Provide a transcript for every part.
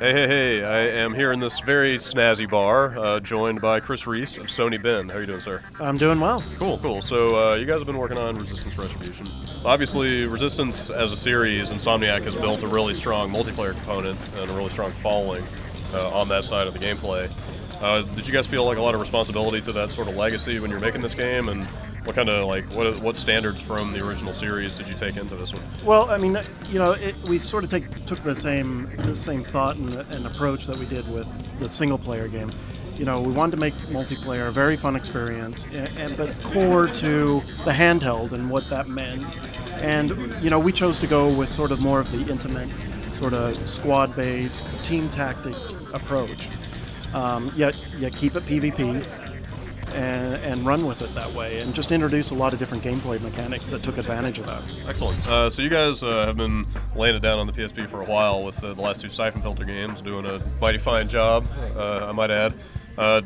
Hey, I am here in this very snazzy bar, joined by Chris Reese of Sony Ben. How are you doing, sir? I'm doing well. Cool. So you guys have been working on Resistance Retribution. So obviously, Resistance as a series, Insomniac has built a really strong multiplayer component and a really strong following on that side of the gameplay. Did you guys feel like a lot of responsibility to that sort of legacy when you're making this game? And what kind of what standards from the original series did you take into this one? Well, I mean, we sort of took the same thought and approach that we did with the single player game. We wanted to make multiplayer a very fun experience, but core to the handheld and what that meant. And we chose to go with sort of more of the intimate, sort of squad-based team tactics approach. Yet keep it PvP. And run with it that way, and just introduce a lot of different gameplay mechanics that took advantage of that. Excellent. So you guys have been laying it down on the PSP for a while with the last two Siphon Filter games, doing a mighty fine job, I might add.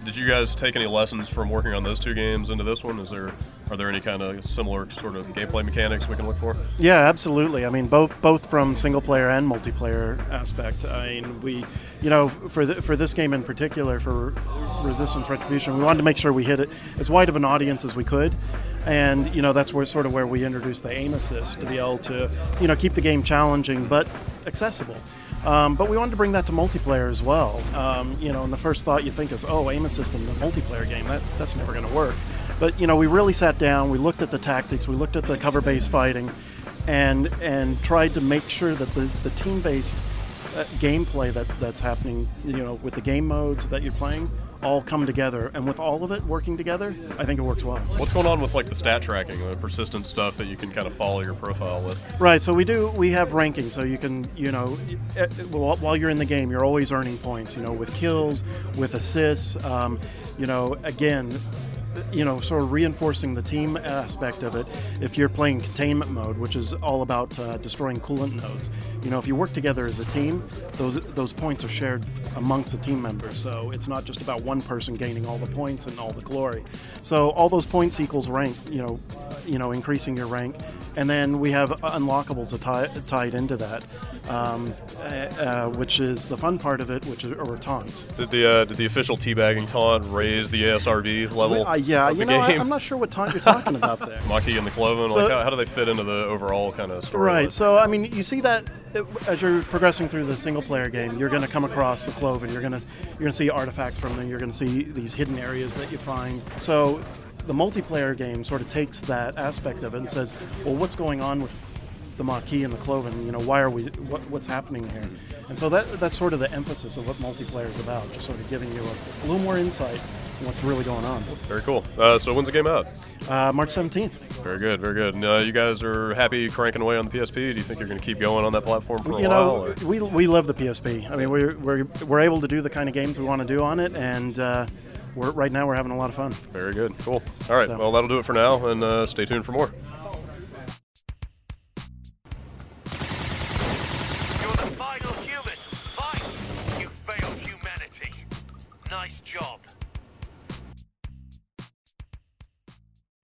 Did you guys take any lessons from working on those two games into this one? Are there any kind of similar sort of gameplay mechanics we can look for? Yeah, absolutely. I mean, both from single player and multiplayer aspect. I mean, we, for this game in particular, for Resistance Retribution, we wanted to make sure we hit it as wide of an audience as we could, and that's where we introduced the aim assist to be able to keep the game challenging but accessible. But we wanted to bring that to multiplayer as well. And the first thought you think is, oh, aim assist in the multiplayer game, that's never going to work. But we really sat down, we looked at the tactics, we looked at the cover-based fighting, and tried to make sure that the team-based gameplay that's happening, with the game modes that you're playing, all come together, and with all of it working together, I think it works well. What's going on with the stat tracking, the persistent stuff that you can kind of follow your profile with? Right, so we have ranking, so you can, while you're in the game, you're always earning points, with kills, with assists, again, sort of reinforcing the team aspect of it. If you're playing containment mode, which is all about destroying coolant nodes, if you work together as a team, those points are shared amongst the team members. So it's not just about one person gaining all the points and all the glory. So all those points equals rank, increasing your rank. And then we have unlockables tied into that, which is the fun part of it, or taunts. Did the official teabagging taunt raise the ASRB level? Yeah, of the game? I'm not sure what taunt you're talking about there. Maquis and the Cloven, So, how do they fit into the overall kind of story? Right, so I mean, you see that as you're progressing through the single player game, you're going to come across the Cloven, you're going to see artifacts from them, you're going to see these hidden areas that you find. So the multiplayer game sort of takes that aspect of it and says, well, what's going on with the Maquis and the Cloven? Why are we? What's happening here? And so that's sort of the emphasis of what multiplayer is about, just sort of giving you a little more insight on what's really going on. Very cool. So when's the game out? March 17th. Very good. And, you guys are happy cranking away on the PSP? Do you think you're going to keep going on that platform for a while? We love the PSP. I mean, we're able to do the kind of games we want to do on it, and right now we're having a lot of fun. Very good. Cool. All right. Well, that'll do it for now, and stay tuned for more. You're the final human. Fight! You failed humanity. Nice job.